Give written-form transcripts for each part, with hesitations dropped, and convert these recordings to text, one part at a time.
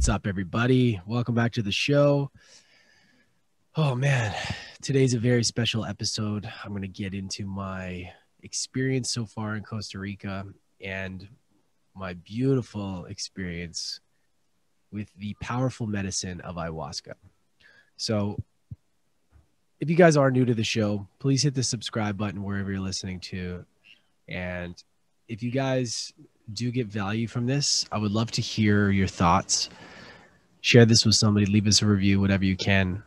What's up, everybody? Welcome back to the show. Oh, man. Today's a very special episode. I'm going to get into my experience so far in Costa Rica and my beautiful experience with the powerful medicine of ayahuasca. So if you guys are new to the show, please hit the subscribe button wherever you're listening to. And if you guys do get value from this, I would love to hear your thoughts. Share this with somebody, leave us a review, whatever you can,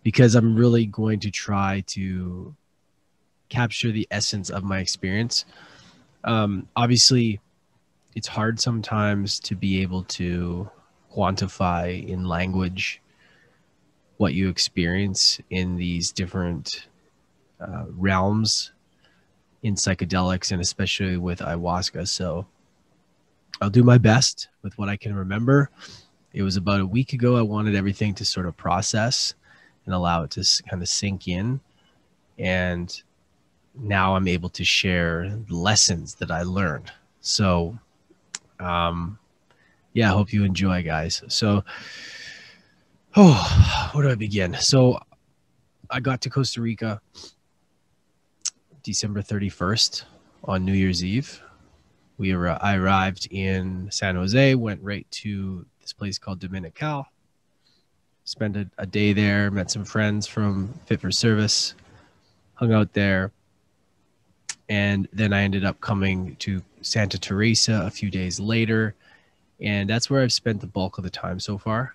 because I'm really going to try to capture the essence of my experience. Obviously, it's hard sometimes to be able to quantify in language what you experience in these different realms in psychedelics, and especially with ayahuasca. So I'll do my best with what I can remember. It was about a week ago. I wanted everything to sort of process and allow it to kind of sink in. And now I'm able to share the lessons that I learned. So, yeah, I hope you enjoy, guys. So, where do I begin? So I got to Costa Rica December 31st on New Year's Eve. I arrived in San Jose, went right to this place called Dominical, spent a day there, met some friends from Fit for Service, hung out there, and then I ended up coming to Santa Teresa a few days later, and that's where I've spent the bulk of the time so far.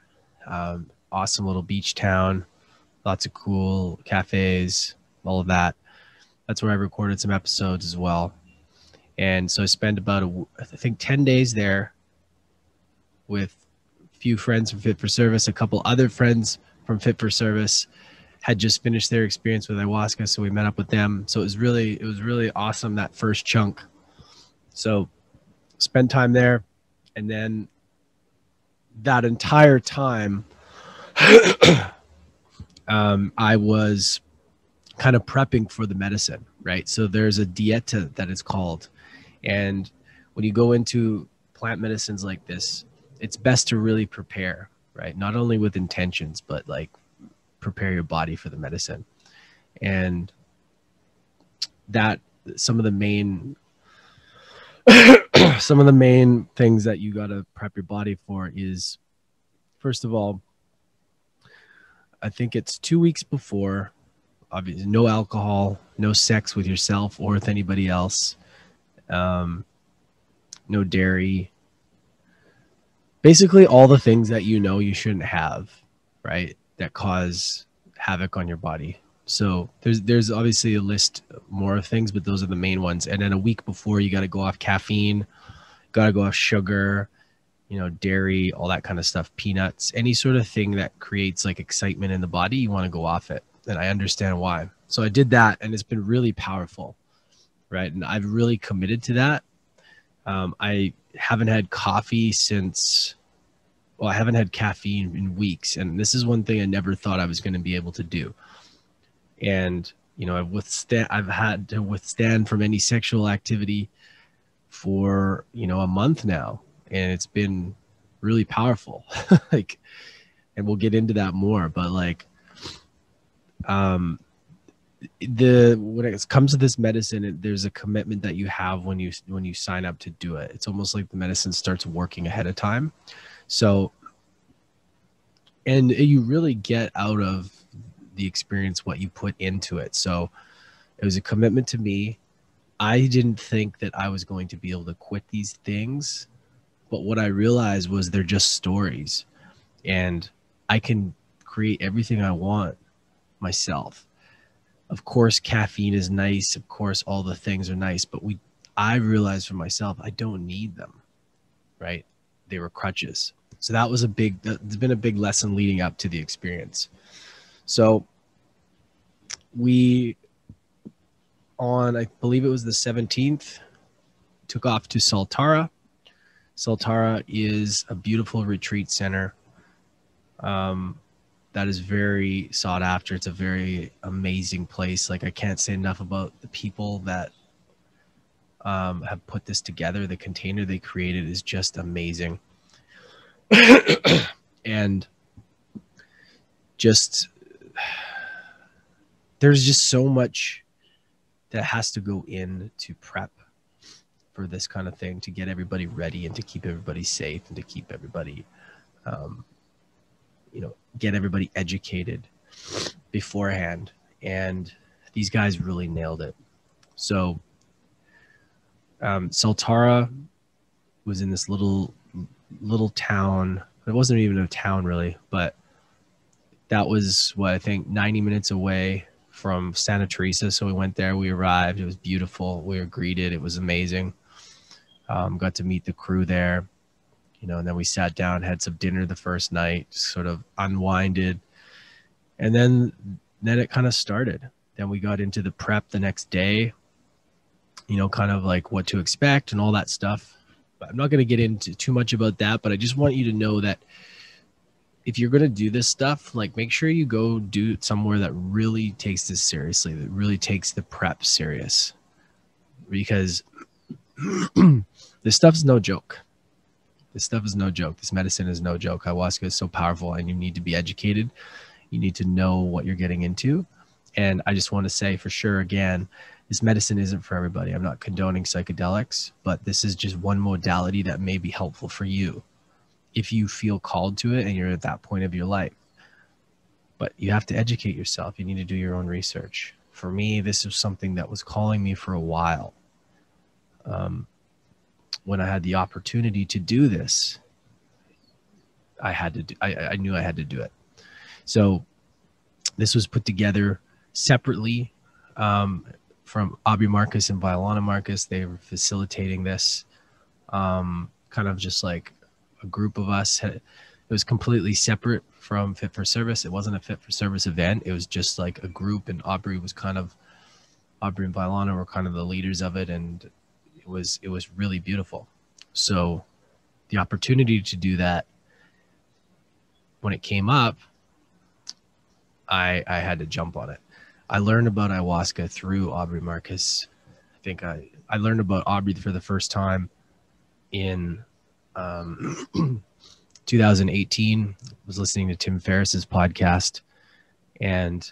Awesome little beach town, lots of cool cafes, all of that. That's where I recorded some episodes as well. And so I spent about, I think, 10 days there with a few friends from Fit for Service. A couple other friends from Fit for Service had just finished their experience with ayahuasca, so we met up with them. So it was really awesome, that first chunk. So spent time there, and then that entire time, I was kind of prepping for the medicine, right? So there's a dieta that it's called. And when you go into plant medicines like this, it's best to really prepare, right? Not only with intentions, but like prepare your body for the medicine. And that some of the main things that you got to prep your body for is, first of all, I think it's 2 weeks before. Obviously, no alcohol, no sex with yourself or with anybody else, no dairy. Basically, all the things that you shouldn't have, right? That cause havoc on your body. So there's obviously a list more of things, but those are the main ones. And then a week before, you got to go off caffeine, got to go off sugar, dairy, all that kind of stuff, peanuts, any sort of thing that creates like excitement in the body. You want to go off it. And I understand why. So I did that, and it's been really powerful, right? And I've really committed to that. I haven't had coffee I haven't had caffeine in weeks. And this is one thing I never thought I was going to be able to do. And, I've had to withstand from any sexual activity for, a month now. And it's been really powerful. And we'll get into that more, but when it comes to this medicine, there's a commitment that you have when you sign up to do it. It's almost like the medicine starts working ahead of time. So, and you really get out of the experience what you put into it. So it was a commitment to me. I didn't think that I was going to be able to quit these things, but what I realized was they're just stories, and I can create everything I want myself. Of course, caffeine is nice. Of course, all the things are nice, but I realized for myself, I don't need them, right? They were crutches. So there's been a big lesson leading up to the experience. So I believe it was the 17th, took off to Soltara. Soltara is a beautiful retreat center. That is very sought after. It's a very amazing place. Like, I can't say enough about the people that have put this together. The container they created is just amazing. And just, there's just so much that has to go in to prep for this kind of thing, to get everybody ready and to keep everybody safe and to keep everybody, get everybody educated beforehand. And these guys really nailed it. So Soltara was in this little town. It wasn't even a town really, but that was what, I think 90 minutes away from Santa Teresa. So we went there, we arrived, it was beautiful. We were greeted. It was amazing. Got to meet the crew there, and then we sat down, had some dinner the first night, sort of unwinded. And then it kind of started. Then we got into the prep the next day, kind of like what to expect and all that stuff. But I'm not going to get into too much about that, but I just want you to know that if you're going to do this stuff, like, make sure you go do it somewhere that really takes this seriously, that really takes the prep serious, because this stuff is no joke. This stuff is no joke. This medicine is no joke. Ayahuasca is so powerful, and you need to be educated. You need to know what you're getting into. And I just want to say for sure, again, this medicine isn't for everybody. I'm not condoning psychedelics, but this is just one modality that may be helpful for you if you feel called to it and you're at that point of your life. But you have to educate yourself. You need to do your own research. For me, this was something that was calling me for a while. When I had the opportunity to do this, I knew I had to do it. So this was put together separately from Aubrey Marcus and Violana Marcus. They were facilitating this, kind of just like a group of us. It was completely separate from Fit for Service. It wasn't a Fit for Service event. It was just like a group, and Aubrey and Violana were kind of the leaders of it, and it was really beautiful. So the opportunity to do that, when it came up, I had to jump on it. I learned about ayahuasca through Aubrey Marcus. I think I learned about Aubrey for the first time in 2018. I was listening to Tim Ferriss's podcast, and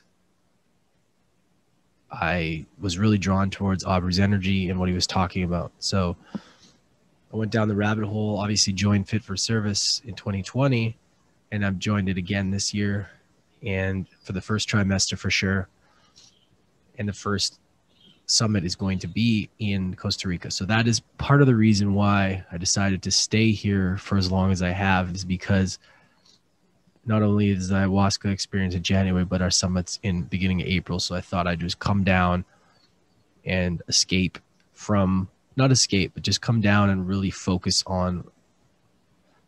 I was really drawn towards Aubrey's energy and what he was talking about. So I went down the rabbit hole, obviously joined Fit for Service in 2020, and I've joined it again this year, and for the first trimester for sure. And the first summit is going to be in Costa Rica. So that is part of the reason why I decided to stay here for as long as I have, is because not only is the ayahuasca experience in January, but our summit's in beginning of April. So I thought I'd just come down and escape from, not escape, but just come down and really focus on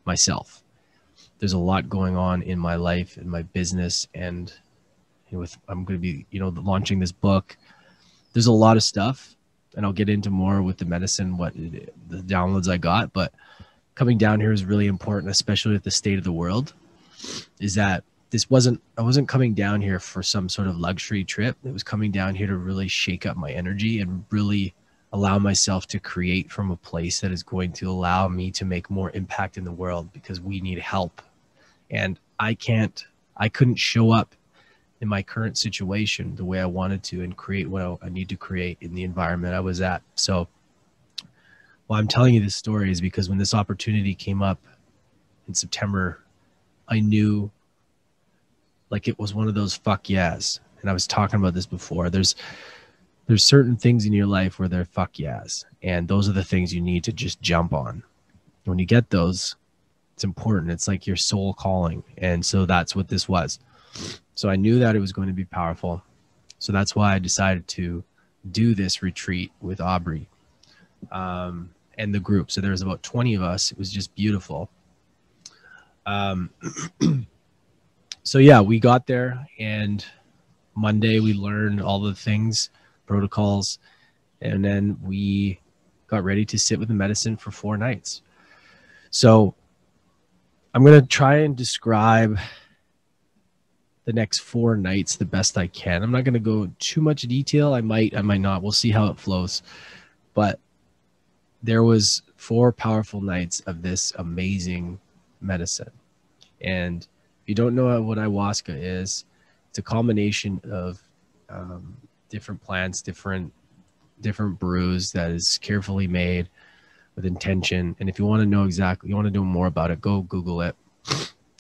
myself. There's a lot going on in my life, in my business, and I'm going to be, launching this book. There's a lot of stuff, and I'll get into more with the medicine, the downloads I got. But coming down here is really important, especially with the state of the world, is that I wasn't coming down here for some sort of luxury trip. It was coming down here to really shake up my energy and really allow myself to create from a place that is going to allow me to make more impact in the world, because we need help. And I couldn't show up in my current situation the way I wanted to and create what I need to create in the environment I was at. So why I'm telling you this story is because when this opportunity came up in September, I knew, like, it was one of those fuck yes. And I was talking about this before. There's certain things in your life where they're fuck yes. And those are the things you need to just jump on. When you get those, it's important. It's like your soul calling. And so that's what this was. So I knew that it was going to be powerful. So that's why I decided to do this retreat with Aubrey and the group. So there was about 20 of us. It was just beautiful. So yeah, we got there, and Monday we learned all the things, protocols, and then we got ready to sit with the medicine for 4 nights. So I'm going to try and describe the next 4 nights the best I can. I'm not going to go too much detail. I might not. We'll see how it flows. But there was 4 powerful nights of this amazing medicine. And if you don't know what ayahuasca is, it's a combination of different plants, different brews that is carefully made with intention. And if you want to know exactly, you want to know more about it, go Google it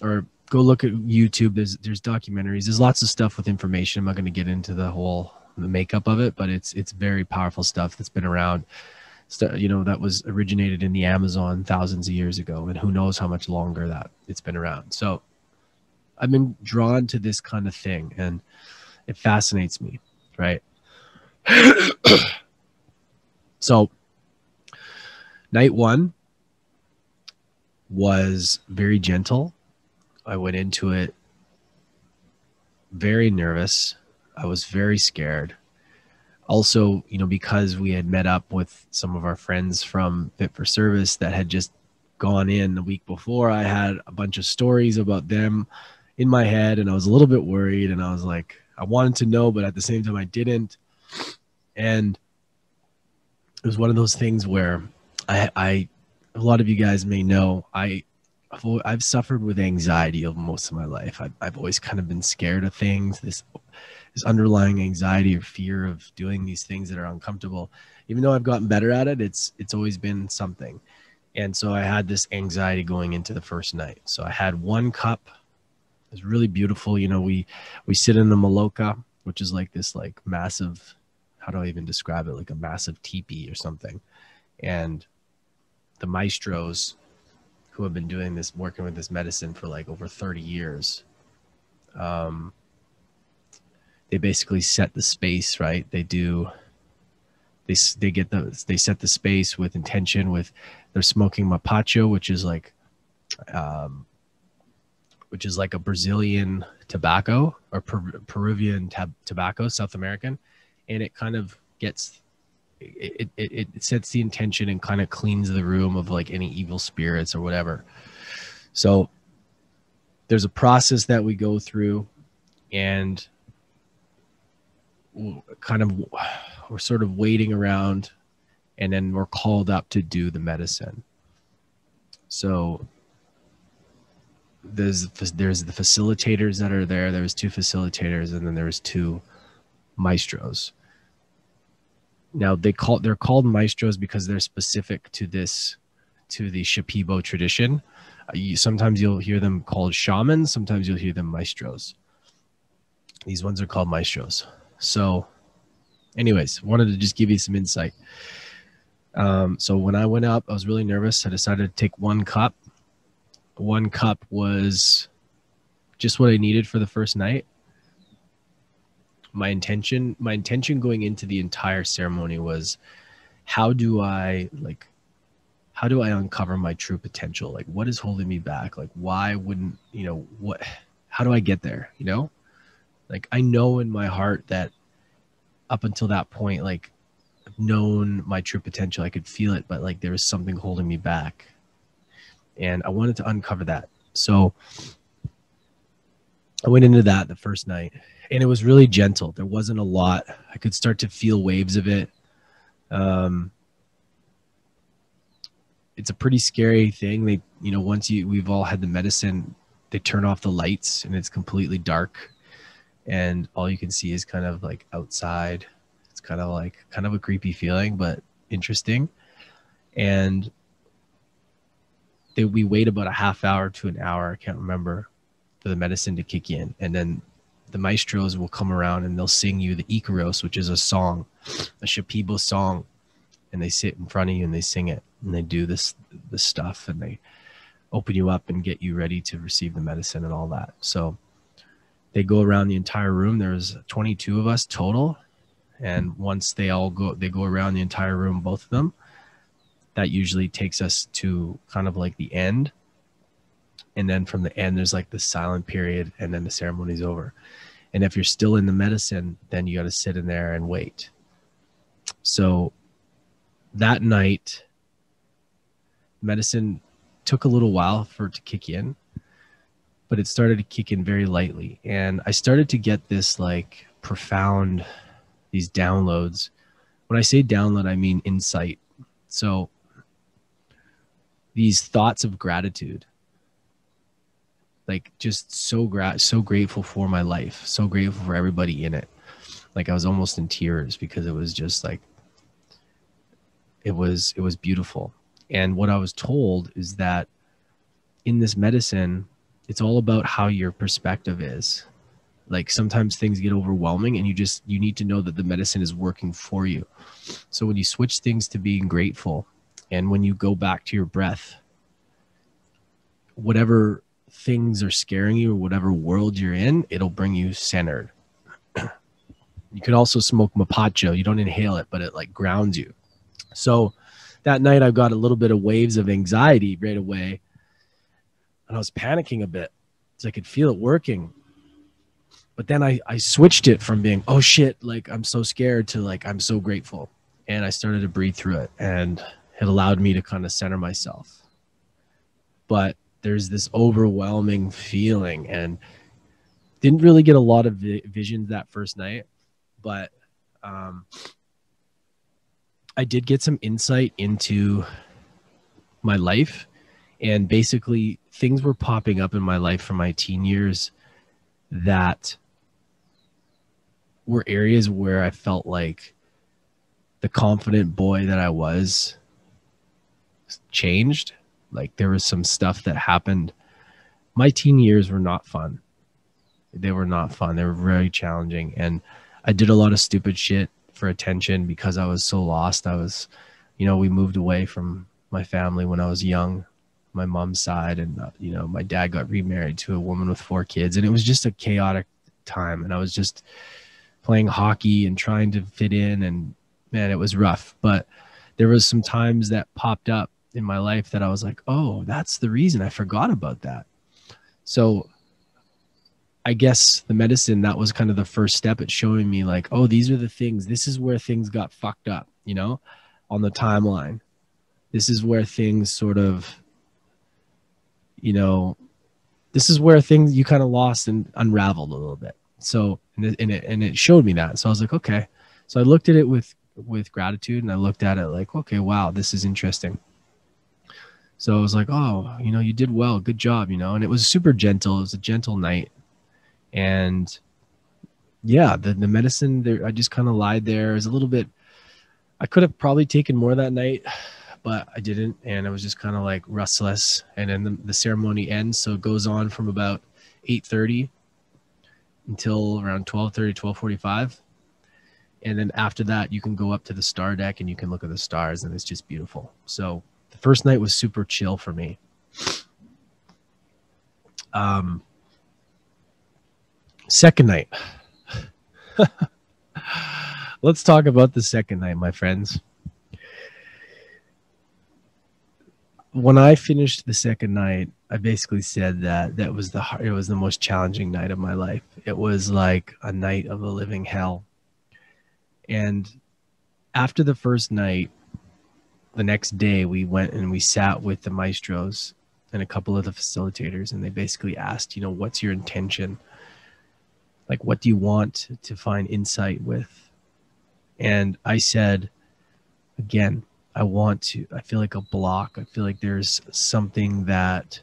or go look at YouTube. There's documentaries. There's lots of stuff with information. I'm not going to get into the makeup of it, but it's very powerful stuff that's been around. That was originated in the Amazon thousands of years ago, and who knows how much longer that it's been around. So I've been drawn to this kind of thing, and it fascinates me, right? So night one was very gentle. I went into it very nervous. I was very scared. Also, because we had met up with some of our friends from Fit for Service that had just gone in the week before, I had a bunch of stories about them in my head, and I was a little bit worried, and I was like, I wanted to know, but at the same time I didn't. And it was one of those things where a lot of you guys may know, I've suffered with anxiety of most of my life. I've always kind of been scared of things, this underlying anxiety or fear of doing these things that are uncomfortable. Even though I've gotten better at it, it's always been something. And so I had this anxiety going into the first night. So I had one cup. It was really beautiful. We sit in the maloka, which is like this like massive, how do I even describe it? Like a massive teepee or something. And the maestros who have been doing this, working with this medicine for like over 30 years, they basically set the space, right? They set the space with intention. They're smoking mapacho, which is like a Brazilian tobacco or Peruvian tobacco, South American, and it kind of gets it sets the intention and kind of cleans the room of like any evil spirits or whatever. So there's a process that we go through, and we're sort of waiting around, and then we're called up to do the medicine. So there's the facilitators that are there. There's two facilitators, and then there's two maestros. Now they're called maestros because they're specific to the Shipibo tradition. Sometimes you'll hear them called shamans. Sometimes you'll hear them maestros. These ones are called maestros. So anyways, wanted to just give you some insight. So when I went up, I was really nervous. I decided to take one cup. One cup was just what I needed for the first night. My intention going into the entire ceremony was, how do I uncover my true potential? Like, what is holding me back? Like, why wouldn't, how do I get there? Like, I know in my heart that up until that point, like, I've known my true potential. I could feel it, but like there was something holding me back, and I wanted to uncover that. So I went into that the first night, and it was really gentle. There wasn't a lot. I could start to feel waves of it. It's a pretty scary thing. We've all had the medicine, they turn off the lights and it's completely dark, and all you can see is kind of like outside. It's kind of a creepy feeling, but interesting. And we wait about a half hour to an hour, I can't remember, for the medicine to kick in. And then the maestros will come around and they'll sing you the Icaros, which is a song, a Shipibo song. And they sit in front of you and they sing it, and they do this stuff, and they open you up and get you ready to receive the medicine and all that. So they go around the entire room. There's 22 of us total. And once they go around the entire room, both of them, that usually takes us to kind of like the end. And then from the end, there's like the silent period, and then the ceremony's over. And if you're still in the medicine, then you got to sit in there and wait. So that night, medicine took a little while for it to kick in, but it started to kick in very lightly. And I started to get this like profound, these downloads. When I say download, I mean insight. So these thoughts of gratitude like just so grateful for my life, so grateful for everybody in it. Like I was almost in tears because it was just like, it was beautiful. And what I was told is that in this medicine, it's all about how your perspective is. Like sometimes things get overwhelming and you need to know that the medicine is working for you. So when you switch things to being grateful, and when you go back to your breath, whatever things are scaring you or whatever world you're in, it'll bring you centered. You could also smoke mapacho. You don't inhale it, but it like grounds you. So that night I got a little bit of waves of anxiety right away. And I was panicking a bit because I could feel it working. But then I switched it from being, oh shit, like I'm so scared, to like, I'm so grateful. And I started to breathe through it, and it allowed me to kind of center myself. But there's this overwhelming feeling, and didn't really get a lot of visions that first night, but I did get some insight into my life. And basically things were popping up in my life from my teen years that were areas where I felt like the confident boy that I was changed. Like there was some stuff that happened. My teen years were not fun. They were not fun. They were very challenging. And I did a lot of stupid shit for attention because I was so lost. I was, you know, we moved away from my family when I was young, my mom's side. And, you know, my dad got remarried to a woman with 4 kids, and it was just a chaotic time. And I was just playing hockey and trying to fit in, and man, it was rough. But there was some times that popped up in my life that I was like, oh, that's the reason. I forgot about that. So I guess the medicine, that was kind of the first step at showing me like, oh, these are the things. This is where things got fucked up, you know, on the timeline. This is where things sort of, you know, this is where things you kind of lost and unraveled a little bit. So, and it showed me that. So I was like, okay. So I looked at it with gratitude, and I looked at it like, okay, wow, this is interesting. So I was like, oh, you know, you did well. Good job, you know, and it was super gentle. It was a gentle night. And yeah, the medicine there, I just kind of lied there. It was a little bit, I could have probably taken more that night, but I didn't. And I was just kind of like restless. And then the ceremony ends. So it goes on from about 8:30 until around 12:30, 12:45. And then after that, you can go up to the star deck and you can look at the stars, and it's just beautiful. So the first night was super chill for me. Second night. Let's talk about the second night, my friends. When I finished the second night, I basically said that it was the most challenging night of my life. It was like a night of a living hell. And after the first night, the next day we went and we sat with the maestros and a couple of the facilitators, and they basically asked, you know, what's your intention? Like, what do you want to find insight with? And I said, again, I feel like a block. I feel like there's something that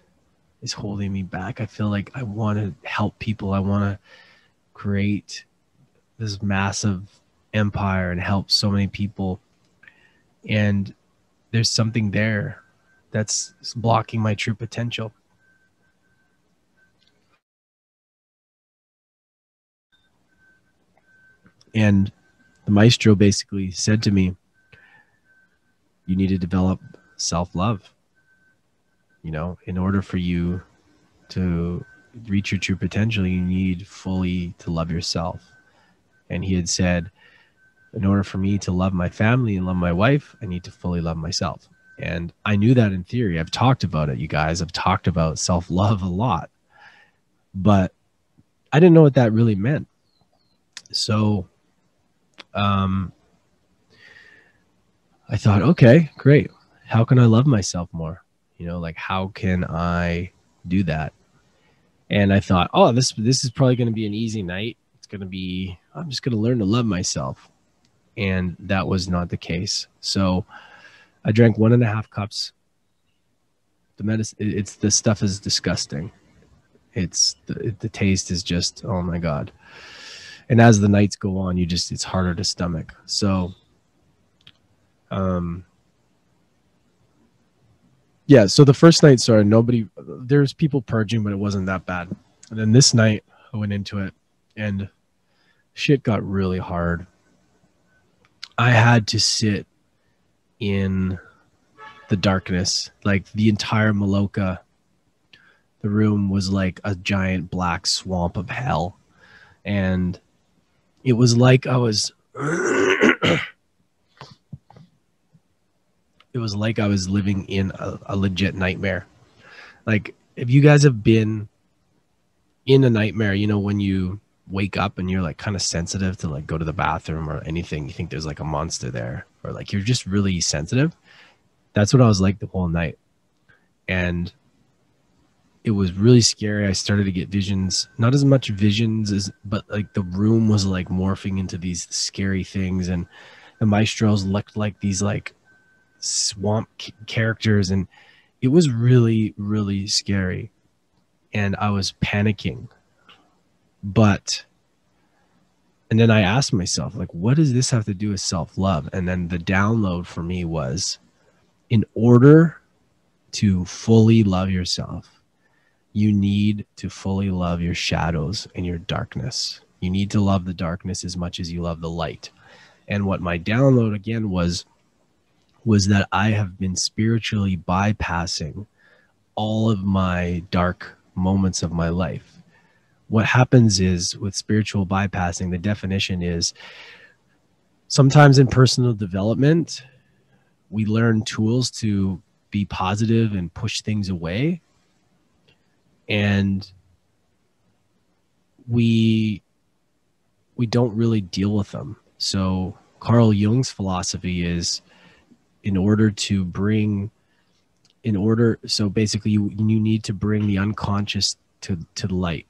is holding me back. I feel like I want to help people. I want to create this massive empire and help so many people. And there's something there that's blocking my true potential. And the maestro basically said to me, you need to develop self-love. You know, in order for you to reach your true potential, you need fully to love yourself. And he had said, in order for me to love my family and love my wife, I need to fully love myself. And I knew that in theory. I've talked about it, you guys. I've talked about self-love a lot. But I didn't know what that really meant. So I thought, okay, great. How can I love myself more? You know, like, how can I do that? And I thought, oh, this is probably going to be an easy night. It's going to be, I'm just going to learn to love myself. And that was not the case. So I drank 1.5 cups. The medicine, the stuff is disgusting. It's the taste is just, oh my God. And as the nights go on, it's harder to stomach. So, yeah. So the first night started, there's people purging, but it wasn't that bad. And then this night I went into it and shit got really hard. I had to sit in the darkness, like the entire Maloka. The room was like a giant black swamp of hell. And it was like I was it was like I was living in a legit nightmare. Like, if you guys have been in a nightmare, you know, when you wake up and you're like kind of sensitive to like go to the bathroom or anything, you think there's like a monster there, or like you're just really sensitive. That's what I was like the whole night. And it was really scary. I started to get visions, not as much visions as, but like the room was like morphing into these scary things. And the maestros looked like these like swamp characters. And it was really, really scary. And I was panicking. And then I asked myself, like, what does this have to do with self-love? And then the download for me was, in order to fully love yourself, you need to fully love your shadows and your darkness. You need to love the darkness as much as you love the light. And what my download again was that I have been spiritually bypassing all of my dark moments of my life. What happens is, with spiritual bypassing, the definition is, sometimes in personal development, we learn tools to be positive and push things away. And we don't really deal with them. So Carl Jung's philosophy is, so basically you need to bring the unconscious to the light.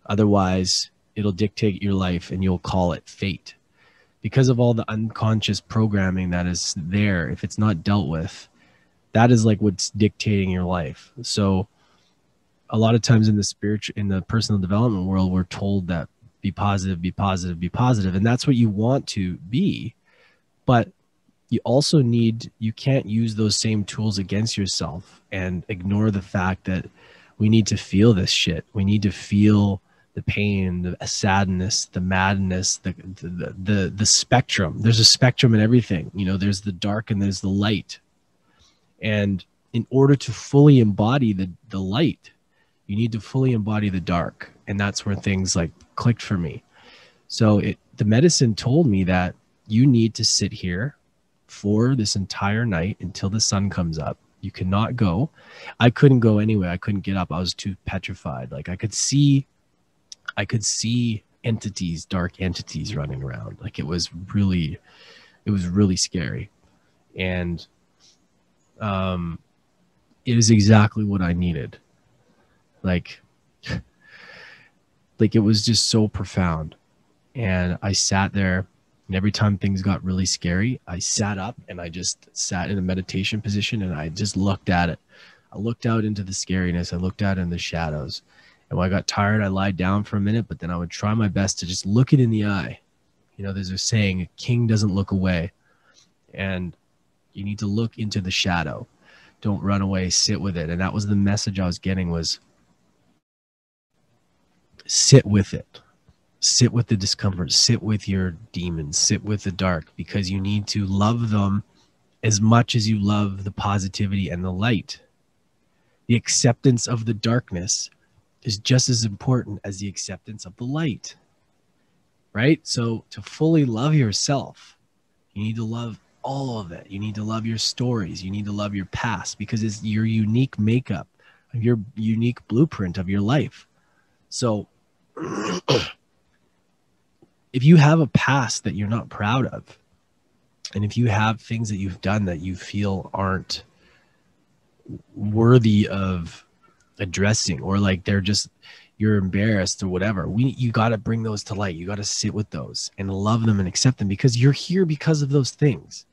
Otherwise, it'll dictate your life and you'll call it fate. Because of all the unconscious programming that is there, if it's not dealt with, that is like what's dictating your life. So a lot of times in the personal development world, we're told that be positive, be positive, be positive. And that's what you want to be. But you also you can't use those same tools against yourself and ignore the fact that we need to feel this shit. We need to feel the pain, the sadness, the madness, the spectrum. There's a spectrum in everything. You know, there's the dark and there's the light. And in order to fully embody the light, you need to fully embody the dark. And that's where things like clicked for me. So the medicine told me that you need to sit here for this entire night until the sun comes up. You cannot go. I couldn't go anyway. I couldn't get up. I was too petrified. Like I could see entities, dark entities running around. Like it was really scary. And it was exactly what I needed. Like it was just so profound. And I sat there, and every time things got really scary, I sat up and I just sat in a meditation position and I just looked at it. I looked out into the scariness. I looked out in the shadows. And when I got tired, I lied down for a minute, but then I would try my best to just look it in the eye. You know, there's a saying, a king doesn't look away. And you need to look into the shadow. Don't run away, sit with it. And that was the message I was getting, was sit with it. Sit with the discomfort, sit with your demons, sit with the dark, because you need to love them as much as you love the positivity and the light. The acceptance of the darkness is just as important as the acceptance of the light, right? So to fully love yourself, you need to love all of it. You need to love your stories. You need to love your past, because it's your unique makeup, your unique blueprint of your life. So if you have a past that you're not proud of, and if you have things that you've done that you feel aren't worthy of addressing, or like you're embarrassed or whatever, you got to bring those to light. You got to sit with those and love them and accept them, because you're here because of those things.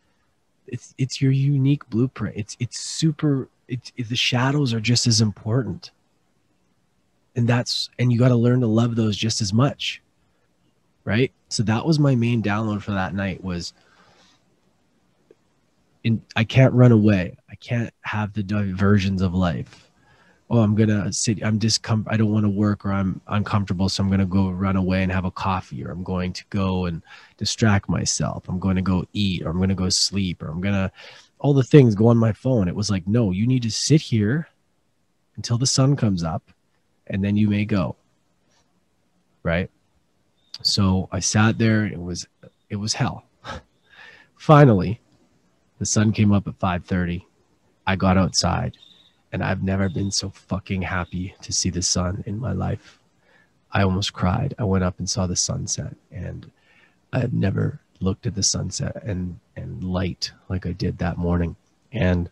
It's your unique blueprint. The shadows are just as important. And you got to learn to love those just as much. Right. So that was my main download for that night was I can't run away. I can't have the diversions of life. Oh, I'm going to sit. I don't want to work, or I'm uncomfortable. So I'm going to go run away and have a coffee, or I'm going to go and distract myself. I'm going to go eat, or I'm going to go sleep, or I'm going to all the things go on my phone. It was like, no, you need to sit here until the sun comes up and then you may go. Right. So I sat there. It was hell. Finally, the sun came up at 5:30. I got outside, and I've never been so fucking happy to see the sun in my life. I almost cried. I went up and saw the sunset, and I've never looked at the sunset and light like I did that morning. And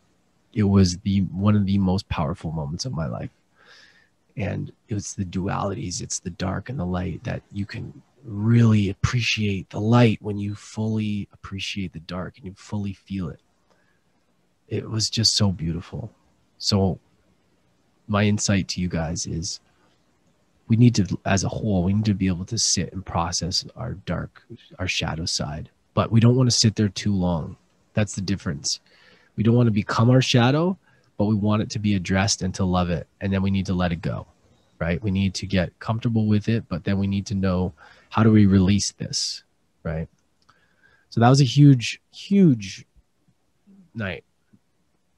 it was one of the most powerful moments of my life. And it was the dualities. It's the dark and the light that you can really appreciate the light when you fully appreciate the dark and you fully feel it. It was just so beautiful. So my insight to you guys is we need to, as a whole, we need to be able to sit and process our shadow side, but we don't want to sit there too long. That's the difference. We don't want to become our shadow, but we want it to be addressed and to love it. And then we need to let it go, right? We need to get comfortable with it, but then we need to know, how do we release this, right? So that was a huge, huge night.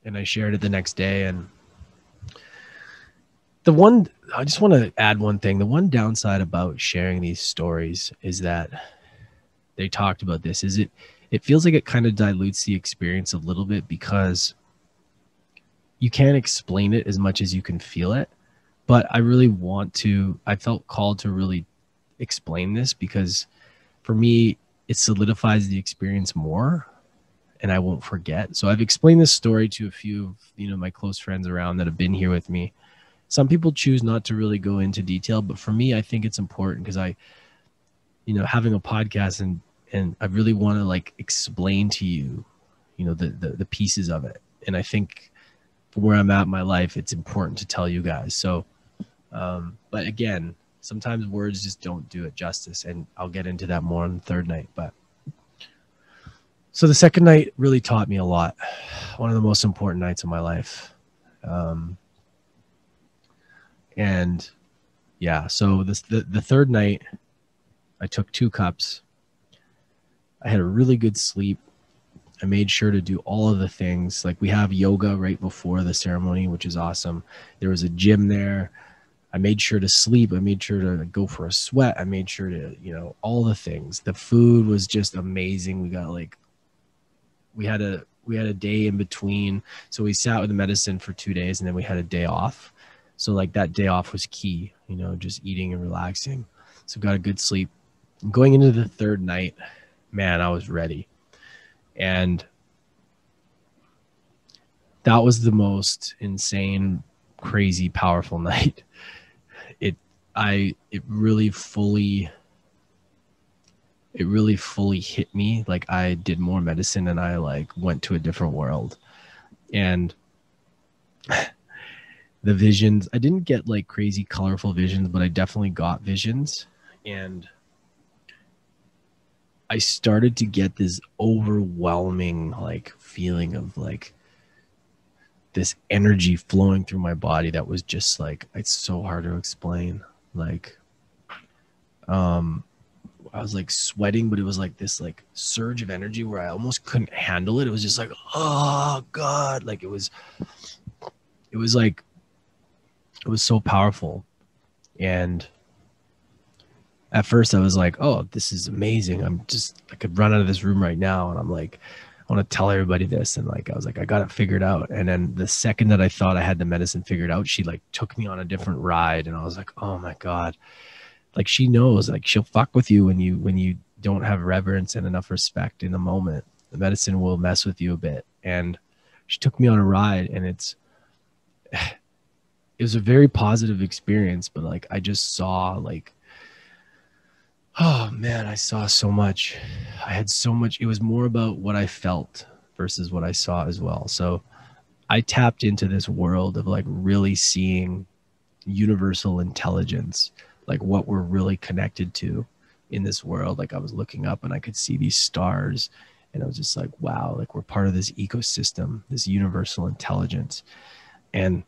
And I shared it the next day. And I just want to add one thing. The one downside about sharing these stories is that they talked about this, is it feels like it kind of dilutes the experience a little bit, because you can't explain it as much as you can feel it. But I felt called to really explain this, because for me, it solidifies the experience more and I won't forget. So I've explained this story to a few of, my close friends around that have been here with me. Some people choose not to really go into detail, but for me, I think it's important, because having a podcast and I really want to explain to you, the pieces of it. And I think from where I'm at in my life, it's important to tell you guys. So, but again, sometimes words just don't do it justice, and I'll get into that more on the third night. But so the second night really taught me a lot. One of the most important nights of my life. And yeah, so the third night, I took 2 cups. I had a really good sleep. I made sure to do all of the things. Like, we have yoga right before the ceremony, which is awesome. There was a gym there. I made sure to sleep. I made sure to go for a sweat. I made sure to, all the things. The food was just amazing. We got we had a day in between. So we sat with the medicine for 2 days, and then we had a day off. So that day off was key, just eating and relaxing. So got a good sleep. Going into the third night, man, I was ready. And that was the most insane, crazy, powerful night. It really fully hit me. Like, I did more medicine and I went to a different world. And the visions, I didn't get crazy colorful visions, but I definitely got visions. And I started to get this overwhelming feeling of this energy flowing through my body that was just it's so hard to explain. I was sweating, but it was this surge of energy where I almost couldn't handle it. It was just oh God, it was so powerful. And at first I was oh, this is amazing. I could run out of this room right now. And I'm I want to tell everybody this. And I was I got it figured out. And then the second that I thought I had the medicine figured out, she took me on a different ride. And I was oh my God, she knows, she'll fuck with you when you don't have reverence and enough respect in the moment. The medicine will mess with you a bit. And she took me on a ride, and it was a very positive experience, but I just saw oh man, I saw so much. I had so much. It was more about what I felt versus what I saw as well. So I tapped into this world of really seeing universal intelligence, like what we're really connected to in this world. Like I was looking up and I could see these stars, and I was just like, wow, like we're part of this ecosystem, this universal intelligence. And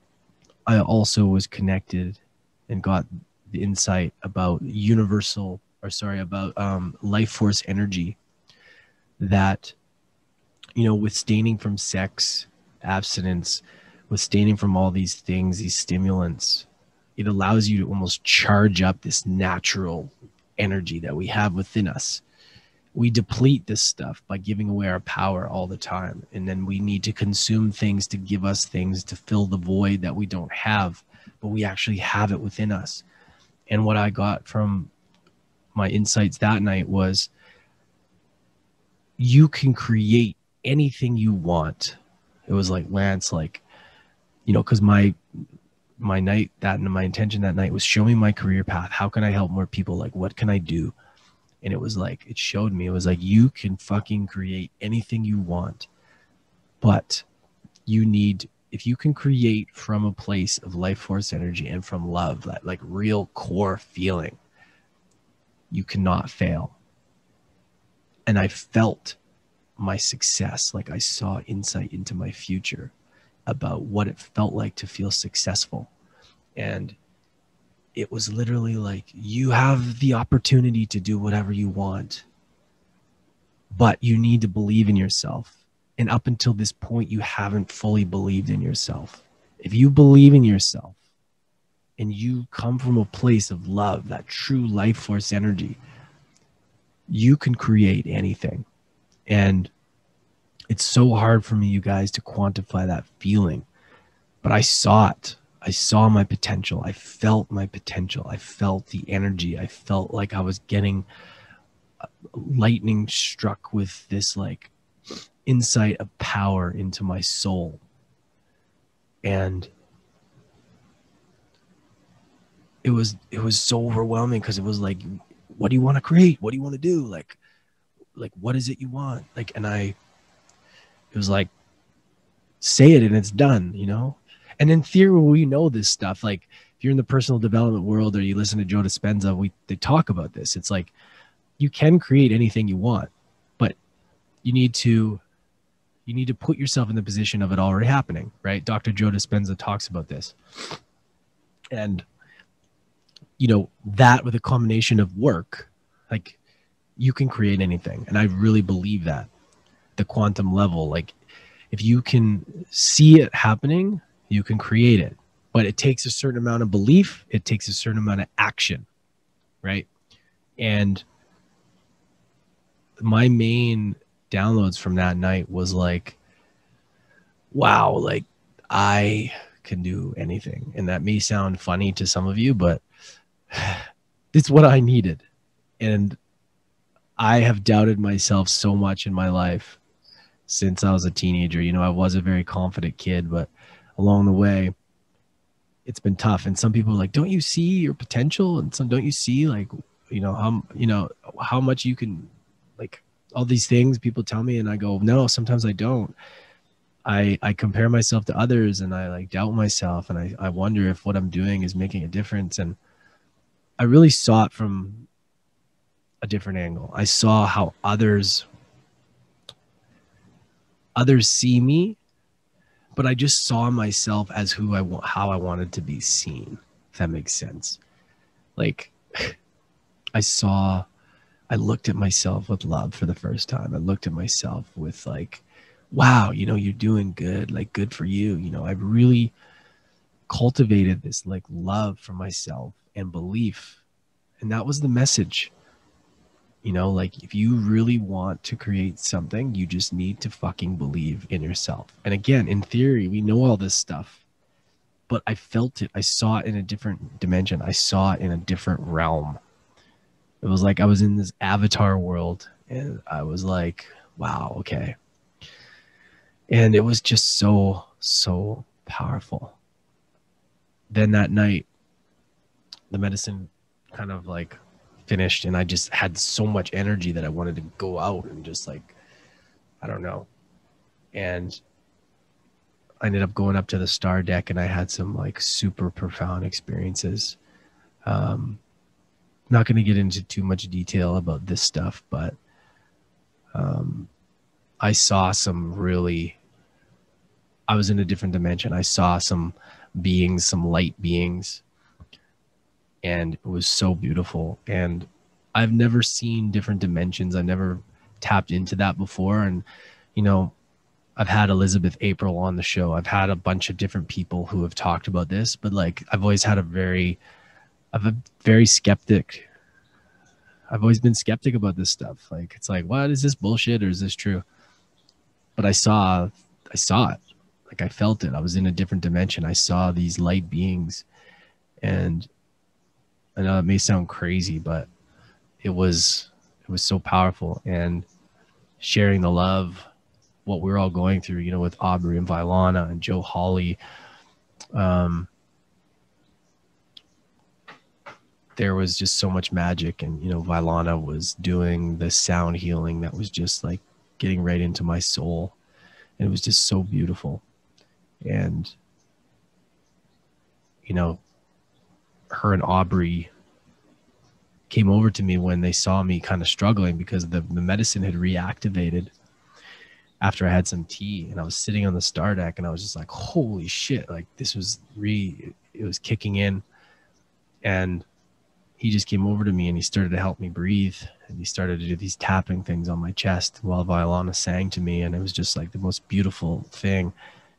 I also was connected and got the insight about life force energy, that, you know, withstanding from sex, abstinence, withstanding from all these things, these stimulants, it allows you to almost charge up this natural energy that we have within us. We deplete this stuff by giving away our power all the time. And then we need to consume things to give us things to fill the void that we don't have, but we actually have it within us. And what I got from my insights that night was, you can create anything you want. It was like, Lance, like, you know, because my intention that night was show me my career path. How can I help more people? Like, what can I do? And it was like, it showed me, it was like, you can fucking create anything you want, but if you can create from a place of life force energy and from love, that like real core feeling, you cannot fail. And I felt my success. Like I saw insight into my future about what it felt like to feel successful. And it was literally like, you have the opportunity to do whatever you want, but you need to believe in yourself. And up until this point, you haven't fully believed in yourself. If you believe in yourself and you come from a place of love, that true life force energy, you can create anything. And it's so hard for me, you guys, to quantify that feeling, but I saw it. I saw my potential. I felt my potential. I felt the energy. I felt like I was getting lightning struck with this like insight of power into my soul. And it was so overwhelming, because it was like, what do you want to create? What do you want to do? Like what is it you want? Like, and it was like, say it and it's done, you know? And in theory, we know this stuff. Like if you're in the personal development world or you listen to Joe Dispenza, they talk about this. It's like, you can create anything you want, but you need to put yourself in the position of it already happening, right? Dr. Joe Dispenza talks about this. And, you know, that with a combination of work, like you can create anything. And I really believe that. The quantum level, like if you can see it happening, you can create it. But it takes a certain amount of belief. It takes a certain amount of action, right? And my main downloads from that night was like, wow, like I can do anything. And that may sound funny to some of you, but it's what I needed. And I have doubted myself so much in my life since I was a teenager. You know, I was a very confident kid, but along the way, it's been tough. And some people are like, don't you see your potential? And some, don't you see like, how much you can, like all these things people tell me. And I go, no, sometimes I don't. I compare myself to others and I like doubt myself. And I wonder if what I'm doing is making a difference. And I really saw it from a different angle. I saw how others see me, but I just saw myself as how I wanted to be seen, if that makes sense. Like I looked at myself with love for the first time. I looked at myself with like, wow, you know, you're doing good, like good for you. You know, I've really cultivated this like love for myself and belief. And that was the message. You know, like if you really want to create something, you just need to fucking believe in yourself. And again, in theory, we know all this stuff, but I felt it. I saw it in a different dimension. I saw it in a different realm. It was like I was in this avatar world and I was like, wow, okay. And it was just so, so powerful. Then that night, the medicine kind of like finished and I just had so much energy that I wanted to go out and just like, I don't know. And I ended up going up to the star deck and I had some like super profound experiences. Not going to get into too much detail about this stuff, but I saw some really, I was in a different dimension. I saw some beings, some light beings, and it was so beautiful. And I've never seen different dimensions. I've never tapped into that before. And, you know, I've had Elizabeth April on the show. I've had a bunch of different people who have talked about this, but like I've always had I've a very skeptic. I've always been skeptic about this stuff. Like, it's like, what is this bullshit or is this true? But I saw it. Like I felt it. I was in a different dimension. I saw these light beings, and I know it may sound crazy, but it was so powerful. And sharing the love, what we're all going through, you know, with Aubrey and Vylana and Joe Hawley. There was just so much magic. And, you know, Vylana was doing the sound healing that was just like getting right into my soul. And it was just so beautiful. And, you know, her and Aubrey came over to me when they saw me kind of struggling because the medicine had reactivated after I had some tea, and I was sitting on the star deck and I was just like, holy shit, like this was it was kicking in. And he just came over to me and he started to help me breathe, and he started to do these tapping things on my chest while Vylana sang to me, and it was just like the most beautiful thing.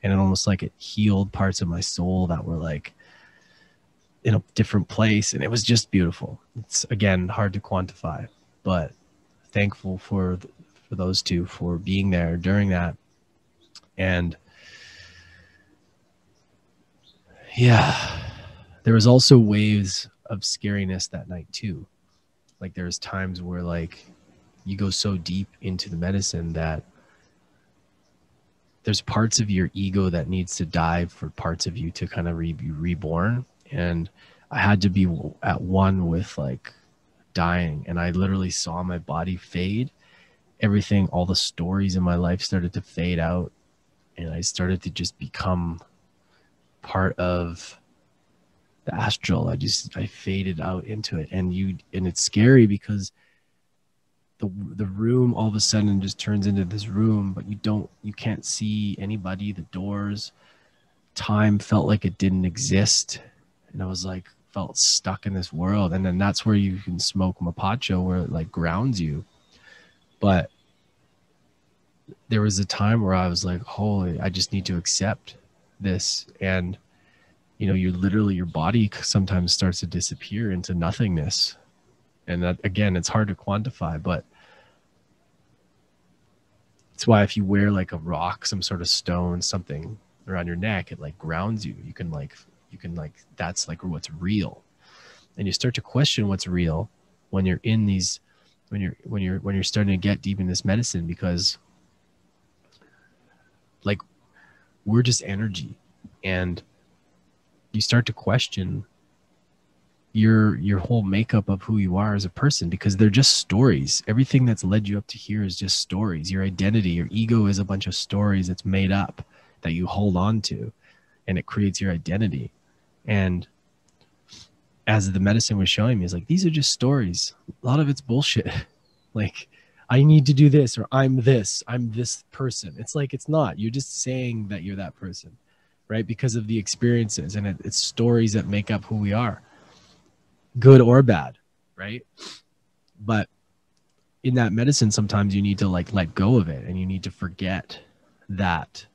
And it almost like it healed parts of my soul that were like in a different place, and it was just beautiful. It's, again, hard to quantify, but thankful for those two for being there during that. And yeah, there was also waves of scariness that night too. Like there's times where like you go so deep into the medicine that there's parts of your ego that needs to die for parts of you to kind of be reborn. And I had to be at one with like dying, and I literally saw my body fade. Everything, all the stories in my life started to fade out, and I started to just become part of the astral. I faded out into it, and it's scary because the room all of a sudden just turns into this room, but you can't see anybody, the doors. Time felt like it didn't exist, and I was like felt stuck in this world. And then that's where you can smoke mapacho, where it like grounds you. But there was a time where I was like, holy, I just need to accept this. And, you know, your body sometimes starts to disappear into nothingness. And that, again, it's hard to quantify, but it's why if you wear like a rock, some sort of stone, something around your neck, it like grounds you. You can like, that's like what's real. And you start to question what's real when you're in these, when you're starting to get deep in this medicine, because like we're just energy, and you start to question your whole makeup of who you are as a person, because they're just stories. Everything that's led you up to here is just stories. Your identity, your ego is a bunch of stories that's made up that you hold on to, and it creates your identity. And as the medicine was showing me, it's like, these are just stories. A lot of it's bullshit. Like, I need to do this, or I'm this person. It's like, it's not. You're just saying that you're that person, right? Because of the experiences, and it's stories that make up who we are, good or bad, right? But in that medicine, sometimes you need to like let go of it, and you need to forget that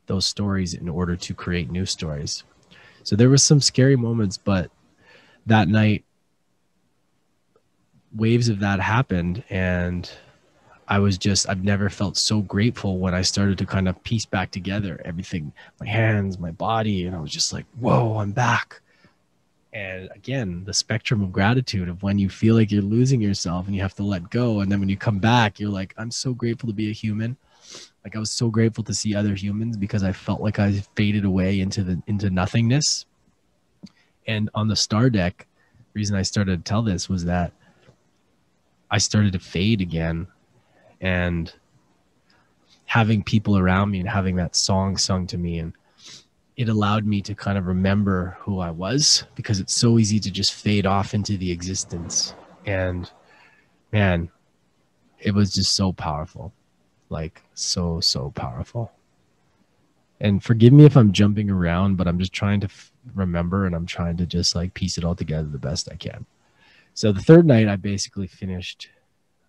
those stories in order to create new stories. So there was some scary moments, but that night, waves of that happened, and I've never felt so grateful when I started to kind of piece back together everything, my hands, my body, and I was just like, whoa, I'm back. And again, the spectrum of gratitude of when you feel like you're losing yourself and you have to let go, and then when you come back, you're like, I'm so grateful to be a human. Like, I was so grateful to see other humans, because I felt like I faded away into nothingness. And on the star deck, the reason I started to tell this was that I started to fade again, and having people around me and having that song sung to me, and it allowed me to kind of remember who I was, because it's so easy to just fade off into the existence. And man, it was just so powerful, like so powerful. And forgive me if I'm jumping around, but I'm just trying to remember, and I'm trying to just like piece it all together the best I can. So the third night I basically finished.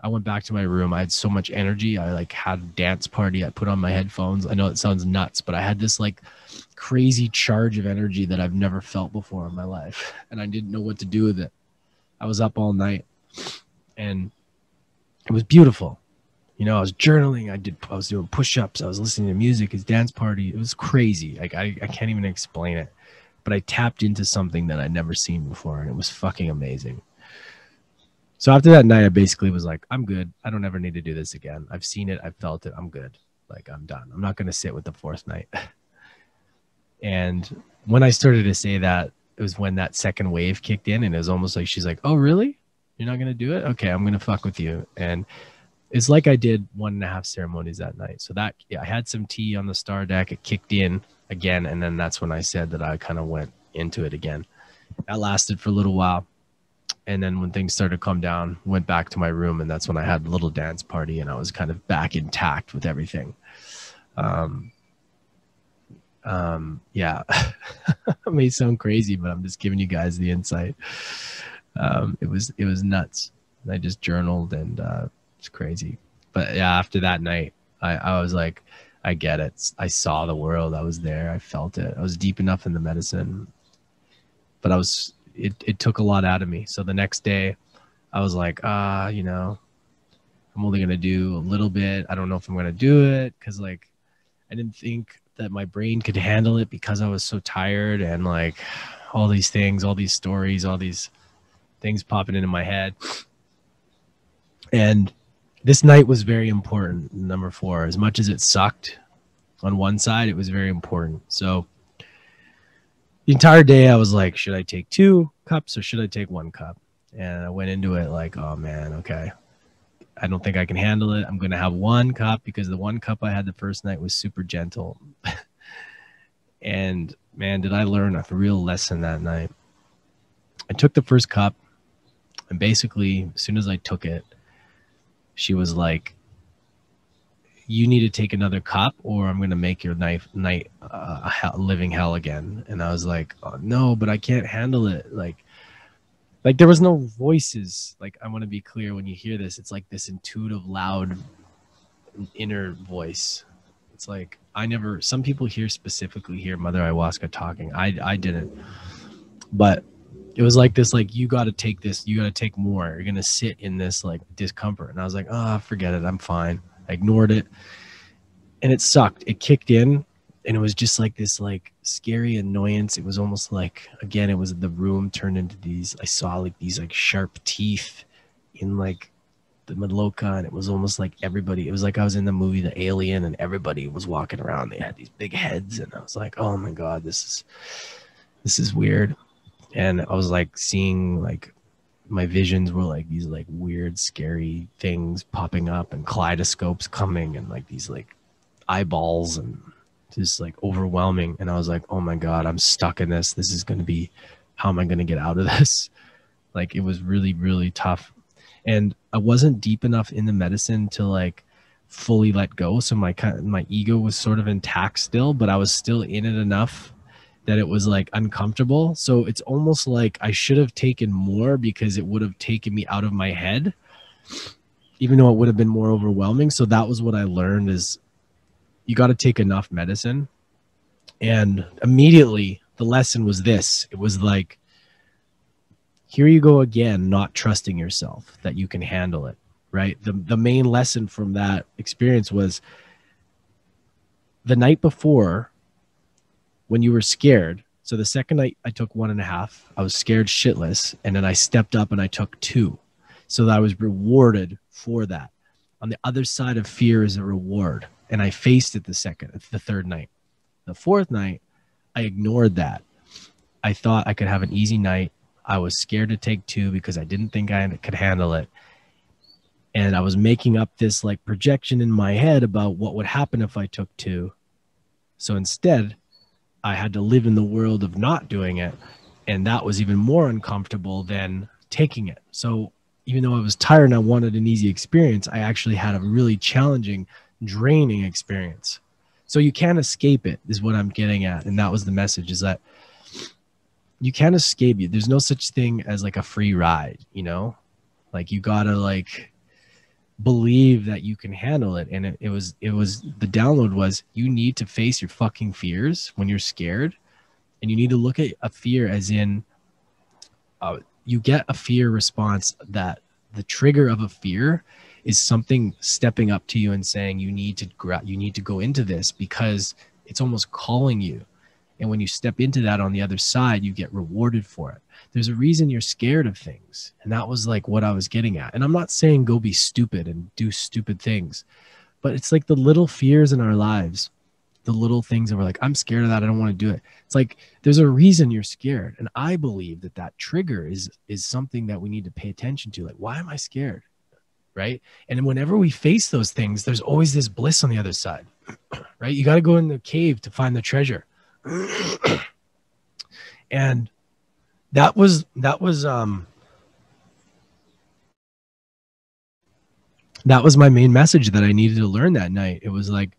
I went back to my room. I had so much energy. I like had a dance party. I put on my headphones. I know it sounds nuts, but I had this like crazy charge of energy that I've never felt before in my life. And I didn't know what to do with it. I was up all night and it was beautiful. You know, I was journaling. I was doing push-ups. I was listening to music. His dance party. It was crazy. Like I can't even explain it, but I tapped into something that I'd never seen before, and it was fucking amazing. So after that night, I basically was like, I'm good. I don't ever need to do this again. I've seen it. I've felt it. I'm good. Like, I'm done. I'm not going to sit with the fourth night. And when I started to say that, it was when that second wave kicked in, and it was almost like, she's like, oh, really? You're not going to do it? Okay, I'm going to fuck with you. And it's like I did 1.5 ceremonies that night. So that, yeah, I had some tea on the star deck. It kicked in again. And then that's when I said that I kind of went into it again. That lasted for a little while. And then when things started to calm down, went back to my room, and that's when I had a little dance party, and I was kind of back intact with everything. Yeah, it may sound crazy, but I'm just giving you guys the insight. It was nuts. I just journaled, and it's crazy. But yeah, after that night, I was like, I get it. I saw the world. I was there. I felt it. I was deep enough in the medicine, but it took a lot out of me. So the next day I was like, you know, I'm only going to do a little bit. I don't know if I'm going to do it. Cause like, I didn't think that my brain could handle it because I was so tired, and like all these things, all these stories, all these things popping into my head. And this night was very important. Number 4, as much as it sucked on one side, it was very important. So the entire day I was like, should I take 2 cups or should I take 1 cup? And I went into it like, oh man, okay. I don't think I can handle it. I'm going to have 1 cup, because the 1 cup I had the first night was super gentle. And man, did I learn a real lesson that night. I took the first cup, and basically as soon as I took it, she was like, you need to take another cup or I'm going to make your night living hell again. And I was like, oh, no, but I can't handle it. Like there was no voices. Like, I want to be clear, when you hear this, it's like this intuitive, loud inner voice. It's like, some people specifically hear Mother Ayahuasca talking. I didn't, but it was like this, like, you got to take this, you got to take more. You're going to sit in this like discomfort. And I was like, oh, forget it. I'm fine. I ignored it, and it sucked. It kicked in, and it was just like this like scary annoyance. It was almost like, again, it was the room turned into these, I saw like these like sharp teeth in like the Maloka, and it was almost like everybody, it was like I was in the movie The Alien, and everybody was walking around. They had these big heads, and I was like, oh my God, this is weird. And I was like seeing, like, my visions were like these like weird, scary things popping up, and kaleidoscopes coming, and like these like eyeballs, and just like overwhelming. And I was like, oh my God, I'm stuck in this. This is going to be, how am I going to get out of this? Like, it was really, really tough. And I wasn't deep enough in the medicine to like fully let go. So my ego was sort of intact still, but I was still in it enough that it was like uncomfortable. So it's almost like I should have taken more, because it would have taken me out of my head, even though it would have been more overwhelming. So that was what I learned, is you got to take enough medicine. And immediately the lesson was this. It was like, here you go again, not trusting yourself that you can handle it, right? The main lesson from that experience was, the night before, when you were scared. So the second night I took 1.5, I was scared shitless. And then I stepped up and I took 2. So that I was rewarded for that. On the other side of fear is a reward. And I faced it the third night. The fourth night, I ignored that. I thought I could have an easy night. I was scared to take 2 because I didn't think I could handle it. And I was making up this like projection in my head about what would happen if I took 2. So instead, I had to live in the world of not doing it. And that was even more uncomfortable than taking it. So even though I was tired and I wanted an easy experience, I actually had a really challenging, draining experience. So you can't escape it, is what I'm getting at. And that was the message, is that you can't escape it. There's no such thing as like a free ride, you know? Like you gotta like believe that you can handle it. And it was the download was, you need to face your fucking fears when you're scared. And you need to look at a fear as in, you get a fear response that the trigger of a fear is something stepping up to you and saying you need to go into this, because it's almost calling you. And when you step into that on the other side, you get rewarded for it. There's a reason you're scared of things. And that was like what I was getting at. And I'm not saying go be stupid and do stupid things, but it's like the little fears in our lives, the little things that we're like, I'm scared of that, I don't want to do it. It's like there's a reason you're scared. And I believe that that trigger is something that we need to pay attention to. Like, why am I scared? Right? And whenever we face those things, there's always this bliss on the other side. Right? You got to go in the cave to find the treasure. And that was my main message that I needed to learn that night. It was like,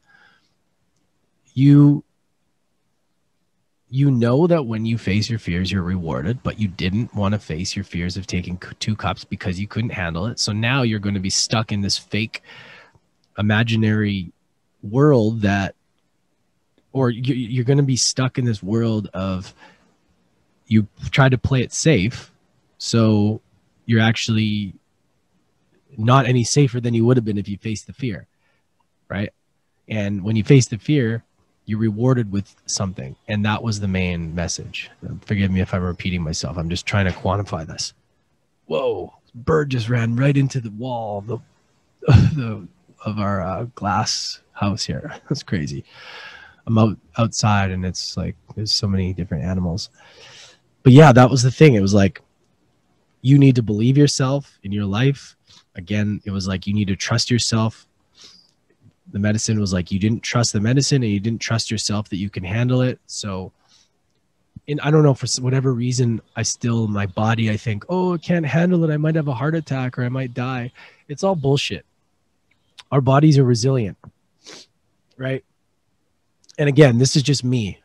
you know that when you face your fears, you're rewarded, but you didn't want to face your fears of taking 2 cups because you couldn't handle it. So now you're going to be stuck in this fake imaginary world that, or you're going to be stuck in this world of, you try to play it safe. So you're actually not any safer than you would have been if you faced the fear. Right. And when you face the fear, you're rewarded with something. And that was the main message. Forgive me if I'm repeating myself. I'm just trying to quantify this. Whoa, bird just ran right into the wall of our glass house here. That's crazy. I'm outside and it's like, there's so many different animals. But yeah, that was the thing. It was like, you need to believe yourself in your life. Again, it was like, you need to trust yourself. The medicine was like, you didn't trust the medicine and you didn't trust yourself that you can handle it. So, and I don't know, for whatever reason, my body, I think, oh, I can't handle it. I might have a heart attack or I might die. It's all bullshit. Our bodies are resilient, right? And again, this is just me.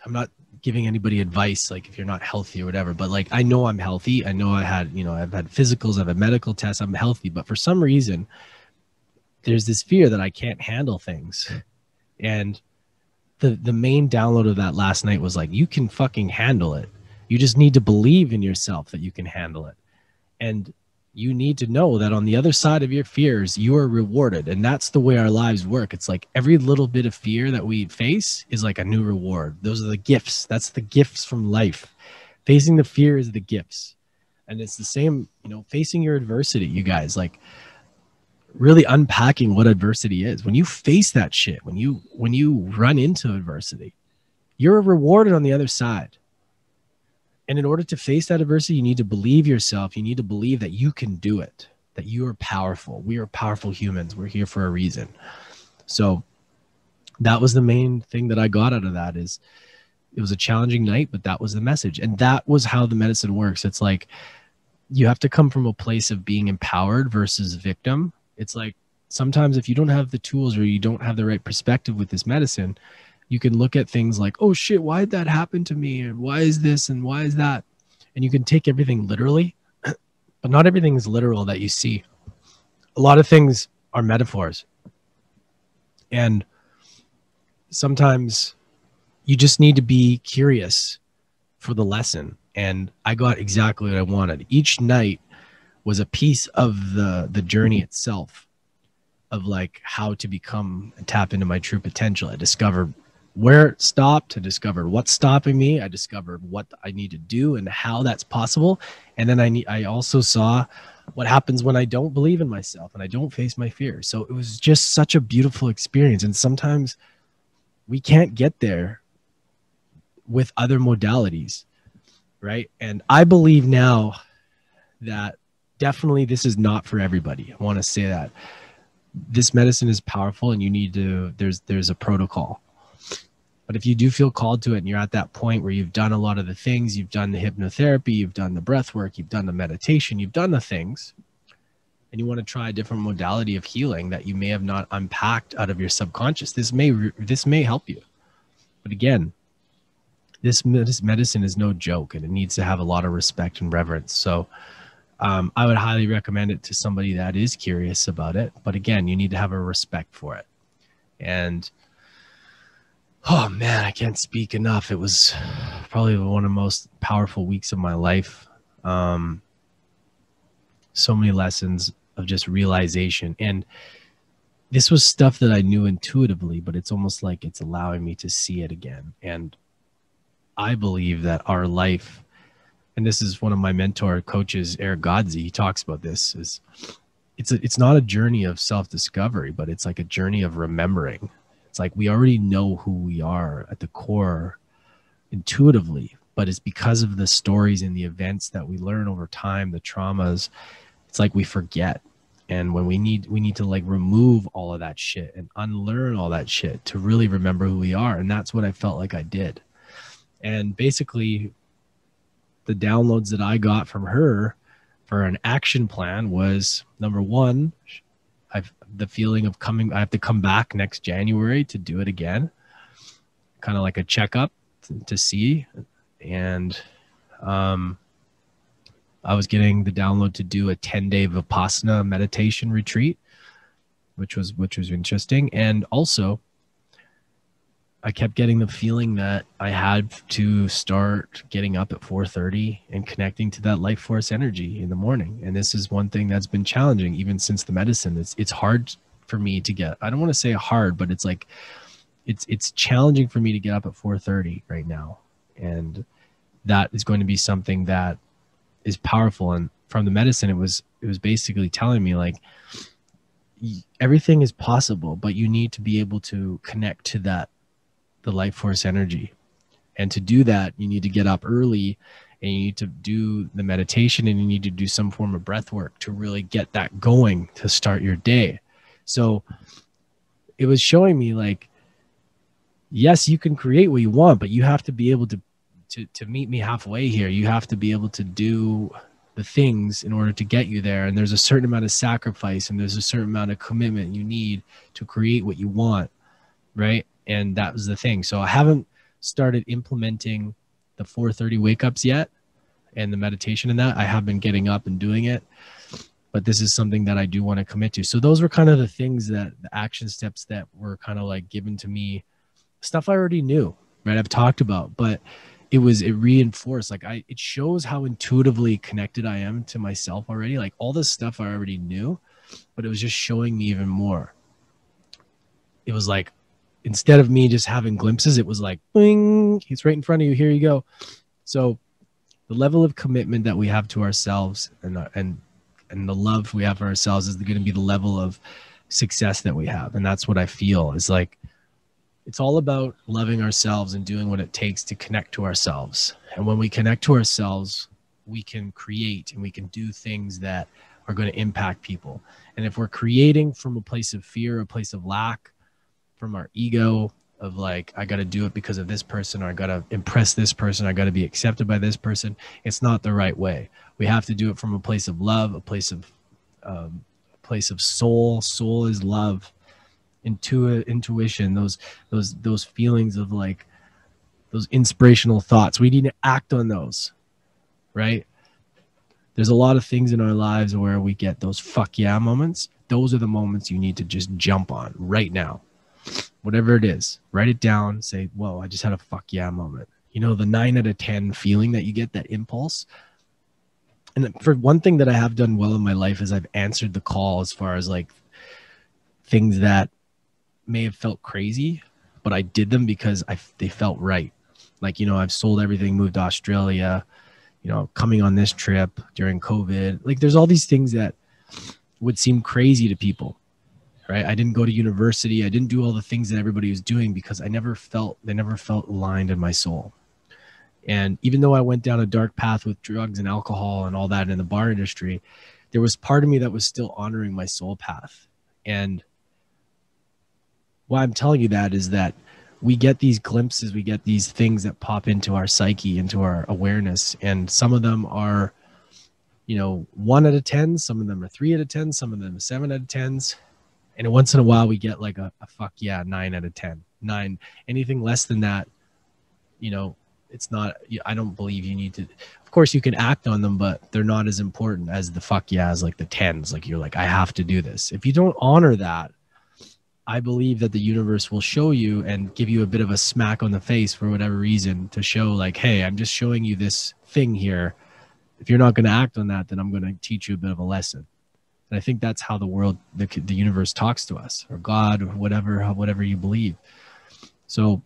I'm not giving anybody advice, like if you're not healthy or whatever, but like, I know I'm healthy. I know I've had physicals, I've had medical tests, I'm healthy, but for some reason, there's this fear that I can't handle things. And the main download of that last night was like, you can fucking handle it. You just need to believe in yourself that you can handle it. And you need to know that on the other side of your fears, you are rewarded. And that's the way our lives work. It's like every little bit of fear that we face is like a new reward. Those are the gifts. That's the gifts from life. Facing the fear is the gifts. And it's the same, facing your adversity, you guys, like, really unpacking what adversity is. When you face that shit, when you run into adversity, you're rewarded on the other side. And in order to face that adversity, you need to believe yourself. You need to believe that you can do it, that you are powerful. We are powerful humans. We're here for a reason. So that was the main thing that I got out of that. Is it was a challenging night, but that was the message. And that was how the medicine works. It's like, you have to come from a place of being empowered versus victim. It's like, sometimes if you don't have the tools or you don't have the right perspective with this medicine, you can look at things like, oh shit, why did that happen to me? And why is this? And why is that? And you can take everything literally, but not everything is literal that you see. A lot of things are metaphors. And sometimes you just need to be curious for the lesson. And I got exactly what I wanted. Each night was a piece of the journey itself, of like how to become and tap into my true potential. I discovered where it stopped, I discovered what's stopping me, I discovered what I need to do and how that's possible. And then I also saw what happens when I don't believe in myself and I don't face my fears. So it was just such a beautiful experience. And sometimes we can't get there with other modalities, right? And I believe now that definitely, this is not for everybody. I want to say that this medicine is powerful, and you need to, there's a protocol. But if you do feel called to it, and you're at that point where you've done a lot of the things, you've done the hypnotherapy, you've done the breath work, you've done the meditation, you've done the things, and you want to try a different modality of healing that you may have not unpacked out of your subconscious, this may help you. But again, this medicine is no joke, and it needs to have a lot of respect and reverence. So I would highly recommend it to somebody that is curious about it. But again, you need to have a respect for it. And oh man, I can't speak enough. It was probably one of the most powerful weeks of my life. So many lessons of just realization. And this was stuff that I knew intuitively, but it's almost like it's allowing me to see it again. And I believe that our life, and this is one of my mentor coaches, Eric Godzi, he talks about this, is it's not a journey of self-discovery, but it's like a journey of remembering. It's like we already know who we are at the core intuitively, but it's because of the stories and the events that we learn over time, the traumas, it's like we forget. And when we need to like remove all of that shit and unlearn all that shit to really remember who we are. And that's what I felt like I did. And basically the downloads that I got from her for an action plan was, number one, the feeling of I have to come back next January to do it again, kind of like a checkup to see. And I was getting the download to do a 10-day Vipassana meditation retreat, which was interesting. And also I kept getting the feeling that I had to start getting up at 4:30 and connecting to that life force energy in the morning. And this is one thing that's been challenging even since the medicine. It's hard for me to get, I don't want to say hard, but it's like, it's challenging for me to get up at 4:30 right now. And that is going to be something that is powerful. And from the medicine, it was basically telling me like, everything is possible, but you need to be able to connect to that, the life force energy. And to do that, you need to get up early, and you need to do the meditation, and you need to do some form of breath work to really get that going to start your day. So it was showing me like, yes, you can create what you want, but you have to be able to meet me halfway here. You have to be able to do the things in order to get you there. And there's a certain amount of sacrifice, and there's a certain amount of commitment you need to create what you want. Right. And that was the thing. So I haven't started implementing the 4:30 wake ups yet and the meditation and that. I have been getting up and doing it, but this is something that I do want to commit to. So those were kind of the things, that the action steps that were kind of like given to me, stuff I already knew, right? I've talked about, but it reinforced, like it shows how intuitively connected I am to myself already. Like all this stuff I already knew, but it was just showing me even more. It was like, instead of me just having glimpses, it was like, bing, it's right in front of you. Here you go. So the level of commitment that we have to ourselves and the love we have for ourselves is going to be the level of success that we have. And that's what I feel is like, it's all about loving ourselves and doing what it takes to connect to ourselves. And when we connect to ourselves, we can create and we can do things that are going to impact people. And if we're creating from a place of fear, a place of lack, from our ego of like, I got to do it because of this person, or I got to impress this person, I got to be accepted by this person, it's not the right way. We have to do it from a place of love, a place of soul. Soul is love. Intuition, those feelings of like those inspirational thoughts. We need to act on those, right? There's a lot of things in our lives where we get those fuck yeah moments. Those are the moments you need to just jump on right now. Whatever it is, write it down, say, whoa, I just had a fuck yeah moment. You know, the 9 out of 10 feeling that you get, that impulse. And for one thing that I have done well in my life is I've answered the call as far as like things that may have felt crazy, but I did them because they felt right. Like, you know, I've sold everything, moved to Australia, you know, coming on this trip during COVID. Like there's all these things that would seem crazy to people, right? I didn't go to university. I didn't do all the things that everybody was doing because they never felt aligned in my soul. And even though I went down a dark path with drugs and alcohol and all that in the bar industry, there was part of me that was still honoring my soul path. And why I'm telling you that is that we get these glimpses, we get these things that pop into our psyche, into our awareness. And some of them are, 1 out of 10, some of them are 3 out of 10, some of them are 7 out of 10s. And once in a while we get like a fuck yeah, 9 out of 10. 9. Anything less than that, it's not, I don't believe you need to, of course you can act on them, but they're not as important as the fuck yeahs, like the 10s. Like you're like, I have to do this. If you don't honor that, I believe that the universe will show you and give you a bit of a smack on the face for whatever reason to show like, hey, I'm just showing you this thing here. If you're not going to act on that, then I'm going to teach you a bit of a lesson. And I think that's how the world, the universe talks to us, or God, or whatever you believe. So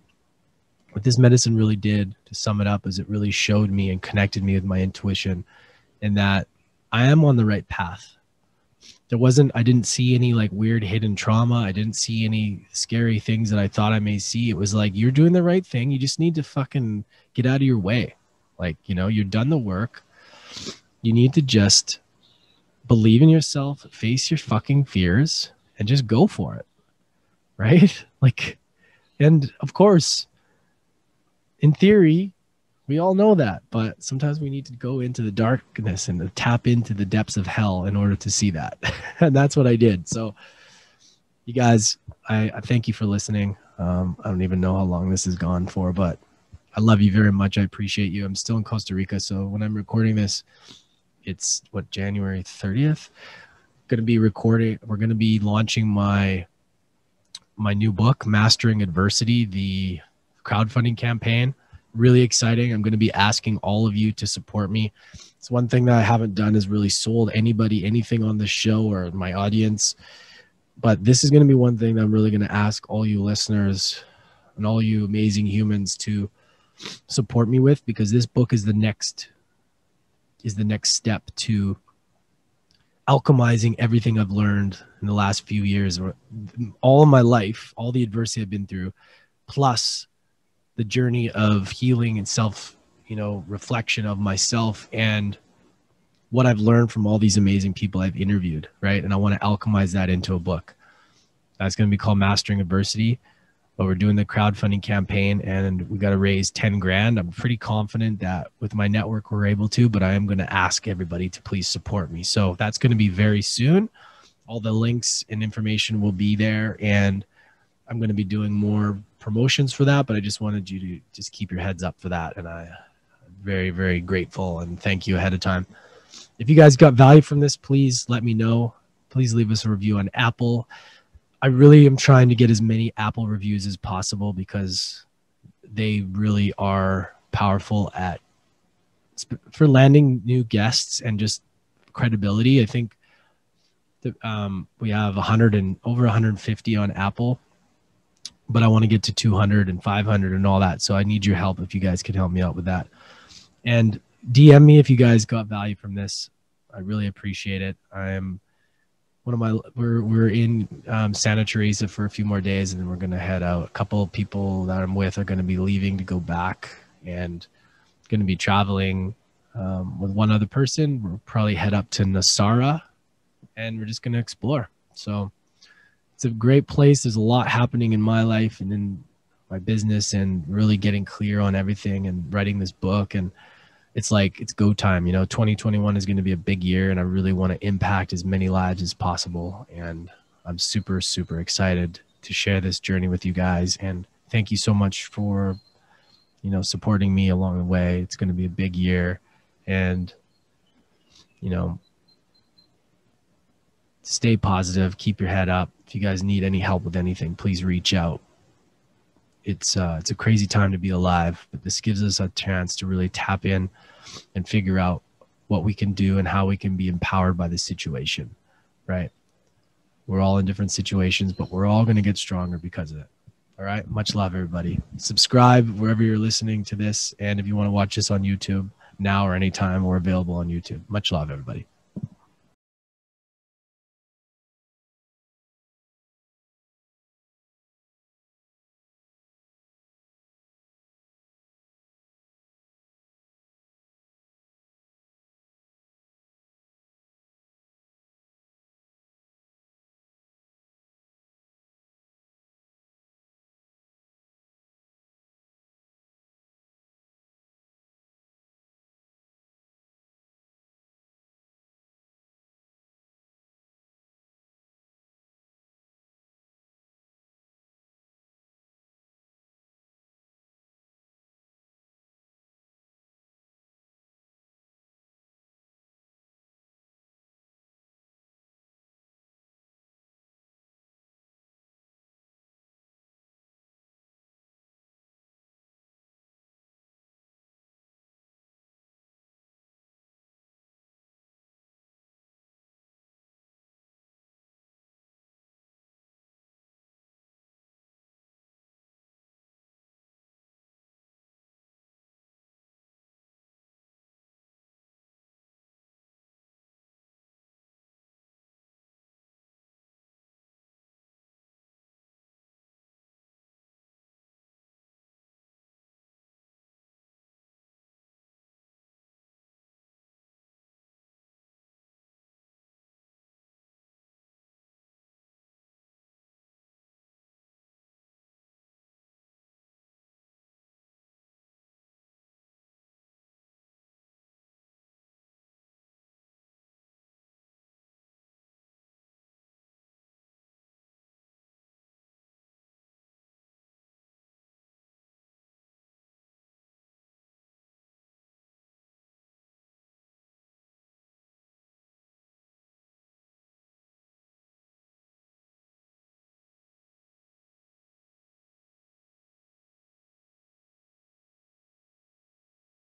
what this medicine really did, to sum it up, is it really showed me and connected me with my intuition, and that I am on the right path. I didn't see any like weird hidden trauma. I didn't see any scary things that I thought I may see. It was like, you're doing the right thing. You just need to fucking get out of your way. Like, you're done the work. You need to just believe in yourself, face your fucking fears, and just go for it. Right? Like, and of course, in theory, we all know that, but sometimes we need to go into the darkness and tap into the depths of hell in order to see that. And that's what I did. So you guys, I thank you for listening. I don't even know how long this has gone for, but I love you very much. I appreciate you. I'm still in Costa Rica. So when I'm recording this, it's January 30th. We're going to be launching my new book, Mastering Adversity, the crowdfunding campaign. Really exciting. I'm going to be asking all of you to support me. It's one thing that I haven't done is really sold anybody anything on this show or my audience. But this is going to be one thing that I'm really going to ask all you listeners and all you amazing humans to support me with, because this book is the next step to alchemizing everything I've learned in the last few years, or all of my life, all the adversity I've been through, plus the journey of healing and self, reflection of myself and what I've learned from all these amazing people I've interviewed, right? And I want to alchemize that into a book. That's going to be called Mastering Adversity. But we're doing the crowdfunding campaign, and we got to raise 10 grand. I'm pretty confident that with my network we're able to, but I am going to ask everybody to please support me. So that's going to be very soon. All the links and information will be there, and I'm going to be doing more promotions for that, but I just wanted you to just keep your heads up for that. And I'm very, very grateful, and thank you ahead of time. If you guys got value from this, please let me know. Please leave us a review on Apple. I really am trying to get as many Apple reviews as possible, because they really are powerful for landing new guests and just credibility. I think that, we have over 150 on Apple, but I want to get to 200 and 500 and all that. So I need your help if you guys could help me out with that. And DM me if you guys got value from this. I really appreciate it. We're in Santa Teresa for a few more days, and then we're going to head out. A couple of people that I'm with are going to be leaving to go back, and going to be traveling with one other person. We'll probably head up to Nasara, and we're just going to explore. So it's a great place. There's a lot happening in my life and in my business, and really getting clear on everything and writing this book. And it's like, it's go time. 2021 is going to be a big year, and I really want to impact as many lives as possible. And I'm super, super excited to share this journey with you guys. And thank you so much for, supporting me along the way. It's going to be a big year, and, stay positive, keep your head up. If you guys need any help with anything, please reach out. It's a crazy time to be alive, but this gives us a chance to really tap in and figure out what we can do and how we can be empowered by the situation, right? We're all in different situations, but we're all going to get stronger because of it. All right. Much love, everybody. Subscribe wherever you're listening to this. And if you want to watch this on YouTube now or anytime, we're available on YouTube. Much love, everybody.